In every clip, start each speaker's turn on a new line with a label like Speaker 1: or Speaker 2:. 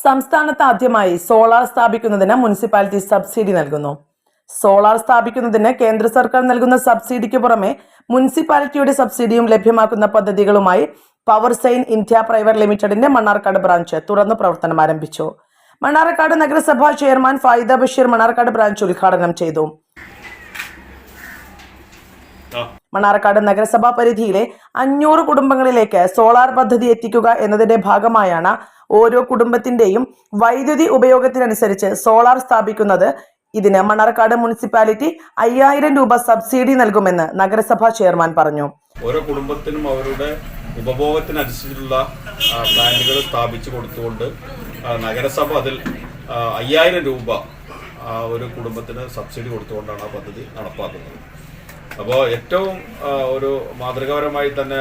Speaker 1: സംസ്ഥാനത്ത് ആദ്യമായി സോളാർ സ്ഥാപിക്കുന്നതിന് മുനിസിപ്പാലിറ്റി സബ്സിഡി നൽകുന്നു. സോളാർ സ്ഥാപിക്കുന്നതിന് കേന്ദ്ര സർക്കാർ നൽകുന്ന സബ്സിഡിക്ക് പുറമെ മുനിസിപ്പാലിറ്റിയുടെ സബ്സിഡിയും ലഭ്യമാക്കുന്ന പദ്ധതികളുമായി പവർ സൈൻ ഇന്ത്യ പ്രൈവറ്റ് ലിമിറ്റഡിന്റെ മണ്ണാർക്കാട് ബ്രാഞ്ച് തുറന്നു പ്രവർത്തനം ആരംഭിച്ചു. മണ്ണാർക്കാട് നഗരസഭാ ചെയർമാൻ ഫായിദ ബഷീർ മണ്ണാർക്കാട് ബ്രാഞ്ച് ഉദ്ഘാടനം ചെയ്തു. മണ്ണാർക്കാട് നഗരസഭാ പരിധിയിലെ 500 കുടുംബങ്ങളിലേക്ക് സോളാർ പദ്ധതി എത്തിക്കുക എന്നതിന്റെ ഭാഗമായാണ് ഓരോ കുടുംബത്തിന്റെയും വൈദ്യുതി ഉപയോഗത്തിനനുസരിച്ച് സോളാർ സ്ഥാപിക്കുന്നത്. ഇതിന് മണ്ണാർക്കാട് മുനിസിപ്പാലിറ്റി 5000 രൂപ സബ്സിഡി നൽകുമെന്ന് നഗരസഭാ ചെയർമാൻ പറഞ്ഞു.
Speaker 2: ഓരോ കുടുംബത്തിനും അവരുടെ ഉപഭോഗത്തിനനുസരിച്ചുള്ള പ്ലാന്റുകൾ സ്ഥാപിച്ചു കൊടുത്തുകൊണ്ട് നഗരസഭ അതിൽ 5000 രൂപ ഒരു കുടുംബത്തിന് സബ്സിഡി കൊടുത്തുകൊണ്ടാണ് ആ പദ്ധതി നടപ്പാക്കുന്നത്. അപ്പോൾ ഏറ്റവും ഒരു മാതൃകാപരമായി തന്നെ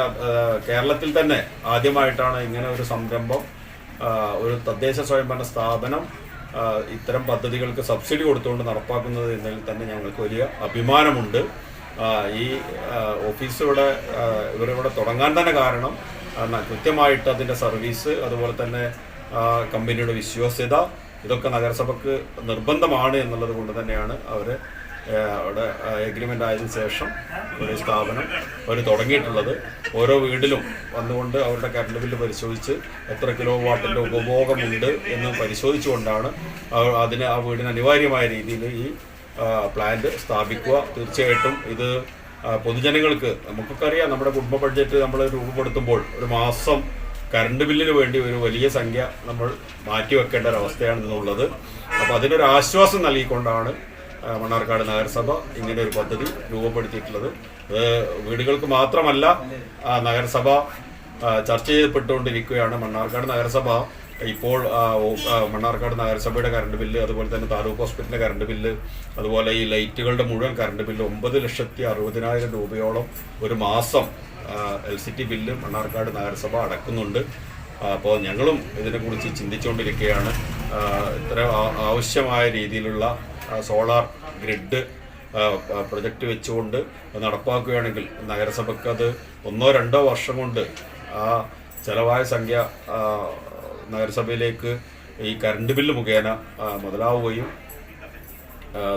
Speaker 2: കേരളത്തിൽ തന്നെ ആദ്യമായിട്ടാണ് ഇങ്ങനെ ഒരു സംരംഭം, ഒരു തദ്ദേശ സ്വയംഭരണ സ്ഥാപനം ഇത്തരം പദ്ധതികൾക്ക് സബ്സിഡി കൊടുത്തുകൊണ്ട് നടപ്പാക്കുന്നത് എന്നതിൽ തന്നെ ഞങ്ങൾക്ക് വലിയ അഭിമാനമുണ്ട്. ഈ ഓഫീസ് ഇവരിവിടെ തുടങ്ങാൻ തന്നെ കാരണം കൃത്യമായിട്ട് അതിൻ്റെ സർവീസ്, അതുപോലെ തന്നെ കമ്പനിയുടെ വിശ്വാസ്യത, ഇതൊക്കെ നഗരസഭയ്ക്ക് നിർബന്ധമാണ് എന്നുള്ളത് കൊണ്ട് തന്നെയാണ് അവിടെ എഗ്രിമെൻ്റ് ആയതിനു ശേഷം ഒരു സ്ഥാപനം അവർ തുടങ്ങിയിട്ടുള്ളത്. ഓരോ വീട്ടിലും വന്നുകൊണ്ട് അവരുടെ കറണ്ട് ബില്ല് പരിശോധിച്ച് എത്ര കിലോ വാട്ടിൻ്റെ ഉപഭോഗമുണ്ട് എന്ന് പരിശോധിച്ചുകൊണ്ടാണ് ആ വീടിന് അനിവാര്യമായ രീതിയിൽ ഈ പ്ലാന്റ് സ്ഥാപിക്കുക. തീർച്ചയായിട്ടും ഇത് പൊതുജനങ്ങൾക്ക്, നമുക്കൊക്കെ അറിയാം, നമ്മുടെ കുടുംബ ബഡ്ജറ്റ് നമ്മൾ രൂപപ്പെടുത്തുമ്പോൾ ഒരു മാസം കറണ്ട് ബില്ലിന് വേണ്ടി ഒരു വലിയ സംഖ്യ നമ്മൾ മാറ്റിവെക്കേണ്ട ഒരവസ്ഥയാണ് ഇന്നുള്ളത്. അപ്പോൾ അതിനൊരു ആശ്വാസം നൽകിക്കൊണ്ടാണ് മണ്ണാർക്കാട് നഗരസഭ ഇങ്ങനെ ഒരു പദ്ധതി രൂപപ്പെടുത്തിയിട്ടുള്ളത്. വീടുകൾക്ക് മാത്രമല്ല, നഗരസഭ ചർച്ച ചെയ്യപ്പെട്ടുകൊണ്ടിരിക്കുകയാണ്. മണ്ണാർക്കാട് നഗരസഭ ഇപ്പോൾ മണ്ണാർക്കാട് നഗരസഭയുടെ കറണ്ട് ബില്ല്, അതുപോലെ തന്നെ താലൂക്ക് ഹോസ്പിറ്റലിൻ്റെ കറണ്ട് ബില്ല്, അതുപോലെ ഈ ലൈറ്റുകളുടെ മുഴുവൻ കറണ്ട് ബില്ല് 9,60,60,000 രൂപയോളം ഒരു മാസം LCT ബില്ല് മണ്ണാർക്കാട് നഗരസഭ അടക്കുന്നുണ്ട്. അപ്പോൾ ഞങ്ങളും ഇതിനെക്കുറിച്ച് ചിന്തിച്ചുകൊണ്ടിരിക്കുകയാണ്. ഇത്ര ആവശ്യമായ രീതിയിലുള്ള സോളാർ ഗ്രിഡ് പ്രൊജക്റ്റ് വെച്ചുകൊണ്ട് നടപ്പാക്കുകയാണെങ്കിൽ നഗരസഭയ്ക്ക് അത് 1-2 വർഷം കൊണ്ട് ആ ചെലവായ സംഖ്യ നഗരസഭയിലേക്ക് ഈ കറണ്ട് ബില്ല് മുഖേന മുതലാവുകയും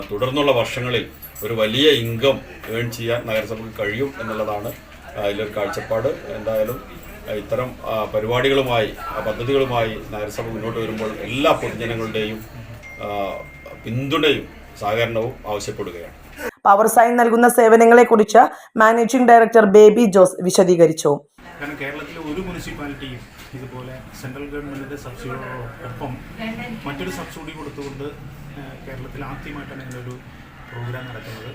Speaker 2: തുടർന്നുള്ള വർഷങ്ങളിൽ ഒരു വലിയ ഇൻകം ഏൺ ചെയ്യാൻ നഗരസഭയ്ക്ക് കഴിയും എന്നുള്ളതാണ് അതിലൊരു കാഴ്ചപ്പാട്. എന്തായാലും ഇത്തരം പരിപാടികളുമായി, പദ്ധതികളുമായി നഗരസഭ മുന്നോട്ട് വരുമ്പോൾ എല്ലാ പൊതുജനങ്ങളുടെയും പിന്തുണയും സഹകരണവും ആവശ്യപ്പെടുകയാണ്.
Speaker 1: പവർ സൈൻ നൽകുന്ന സേവനങ്ങളെക്കുറിച്ച് മാനേജിംഗ് ഡയറക്ടർ ബേബി ജോസ് വിശദീകരിച്ചു.
Speaker 3: കാരണം കേരളത്തിലെ ഒരു മുനിസിപ്പാലിറ്റിയും ഇതുപോലെ സെൻട്രൽ ഗവൺമെൻറ്റിൻ്റെ സബ്സിഡിയോടൊപ്പം മറ്റൊരു സബ്സിഡി കൊടുത്തുകൊണ്ട് കേരളത്തിൽ ആദ്യമായിട്ടാണ് ഇങ്ങനൊരു പ്രോഗ്രാം നടക്കുന്നത്.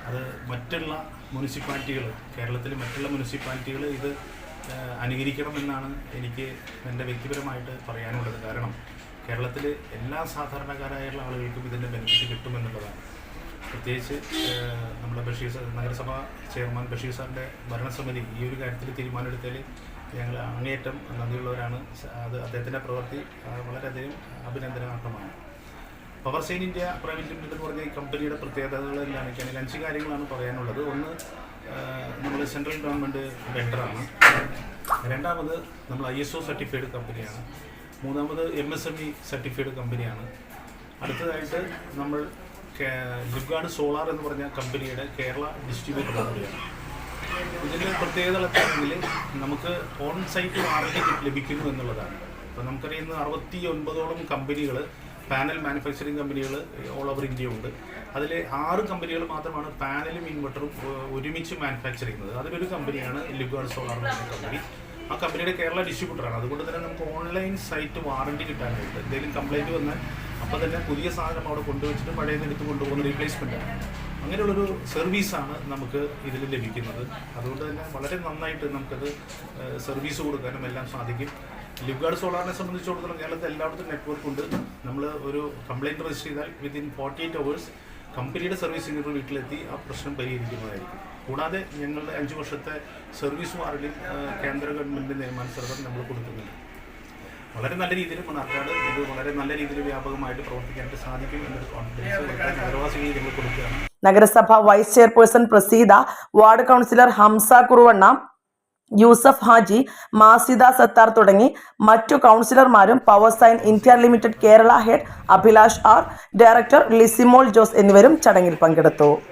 Speaker 3: അത് മറ്റുള്ള മുനിസിപ്പാലിറ്റികൾ, കേരളത്തിലെ മറ്റുള്ള മുനിസിപ്പാലിറ്റികൾ ഇത് അനുകരിക്കണമെന്നാണ് എനിക്ക് എൻ്റെ വ്യക്തിപരമായിട്ട് പറയാനുള്ളത്. കാരണം കേരളത്തിൽ എല്ലാ സാധാരണക്കാരായുള്ള ആളുകൾക്കും ഇതിൻ്റെ ബെനിഫിറ്റ് കിട്ടുമെന്നുള്ളതാണ്. പ്രത്യേകിച്ച് നമ്മുടെ നഗരസഭാ ചെയർമാൻ ബഷീർ സാറിൻ്റെ ഭരണസമിതി ഈ ഒരു കാര്യത്തിൽ തീരുമാനമെടുത്തതിൽ ഞങ്ങൾ അങ്ങേയറ്റം നന്ദിയുള്ളവരാണ്. അദ്ദേഹത്തിൻ്റെ പ്രവൃത്തി വളരെയധികം അഭിനന്ദനാർഹമാണ്. Power sign India private limited എന്ന് പറഞ്ഞ ഈ കമ്പനിയുടെ പ്രത്യേകതകൾ എന്താണെന്ന് 5 കാര്യങ്ങളാണ് പറയാനുള്ളത്. ഒന്ന്, നമ്മൾ സെൻട്രൽ ഗവൺമെൻറ് വെണ്ടറാണ്. രണ്ടാമത്, നമ്മൾ ISO സർട്ടിഫൈഡ് കമ്പനിയാണ്. മൂന്നാമത്, MSME സർട്ടിഫൈഡ് കമ്പനിയാണ്. അടുത്തതായിട്ട് നമ്മൾ ലിബ്ഗാർഡ് സോളാർ എന്ന് പറഞ്ഞ കമ്പനിയുടെ കേരള ഡിസ്ട്രിബ്യൂട്ടർ കമ്പനിയാണ്. ഇതിൻ്റെ പ്രത്യേകതകളെങ്കിൽ നമുക്ക് ഓൺ സൈറ്റ് വാറണ്ടി ലഭിക്കുന്നു എന്നുള്ളതാണ്. അപ്പോൾ നമുക്കറിയുന്ന 69ഓളം കമ്പനികൾ, പാനൽ മാനുഫാക്ചറിങ് കമ്പനികൾ ഓൾ ഓവർ ഇന്ത്യ ഉണ്ട്. അതിൽ 6 കമ്പനികൾ മാത്രമാണ് പാനലും ഇൻവെർട്ടറും ഒരുമിച്ച് മാനുഫാക്ചർ ചെയ്യുന്നത്. അതിലൊരു കമ്പനിയാണ് ലിബ്ഗാർഡ് സോളാർ എന്ന് പറഞ്ഞ കമ്പനി. ആ കമ്പനിയുടെ കേരള ഡിസ്ട്രിബ്യൂട്ടറാണ്. അതുകൊണ്ട് തന്നെ നമുക്ക് ഓൺലൈൻ സൈറ്റ് വാറണ്ടി കിട്ടാനായിട്ട് എന്തെങ്കിലും കംപ്ലൈൻറ്റ് വന്നാൽ അപ്പോൾ തന്നെ പുതിയ സാധനം അവിടെ കൊണ്ടുവച്ചിട്ട് പഴയത് എടുത്ത് കൊണ്ടുപോകുന്ന റീപ്ലേസ്മെൻറ്റാണ്. അങ്ങനെയുള്ളൊരു സർവീസാണ് നമുക്ക് ഇതിൽ ലഭിക്കുന്നത്. അതുകൊണ്ട് തന്നെ വളരെ നന്നായിട്ട് നമുക്കത് സർവീസ് കൊടുക്കാനും എല്ലാം സാധിക്കും. ലിബ്ഗാർഡ് സോളാറിനെ സംബന്ധിച്ചിടത്തോളം കേരളത്തിൽ എല്ലായിടത്തും നെറ്റ്വർക്ക് ഉണ്ട്. നമ്മൾ ഒരു കംപ്ലൈൻറ്റ് രജിസ്റ്റർ ചെയ്താൽ വിത്തിൻ 48 hours കമ്പനിയുടെ സർവീസ് എഞ്ചിനീയർ വീട്ടിലെത്തി ആ പ്രശ്നം പരിഹരിക്കുന്നതായിരിക്കും. കൂടാതെ ഞങ്ങളുടെ 5 വർഷത്തെ സർവീസ് വാറണ്ടി കേന്ദ്ര ഗവൺമെൻറ് നിയമാനുസൃതം നമ്മൾ കൊടുക്കുന്നുണ്ട്. വളരെ നല്ല രീതിയിൽ മണ്ണാർക്കാട് ഇത് വളരെ നല്ല രീതിയിൽ വ്യാപകമായിട്ട് പ്രവർത്തിക്കാനായിട്ട് സാധിക്കും എന്നൊരു കോൺഫിഡൻസ് നഗരവാസികളിൽ ഞങ്ങൾ കൊടുക്കുകയാണ്.
Speaker 1: നഗരസഭ vice chairperson Praseetha, ward councillor Hamsa Kuruvanna, Yusuf Haji, Masida Sattar തുടങ്ങി മറ്റു കൗൺസിലർമാരും power sign India limited Kerala head Abhilash R, director Lizymol Jose എന്നിവരും ചടങ്ങിൽ പങ്കെടുത്തു.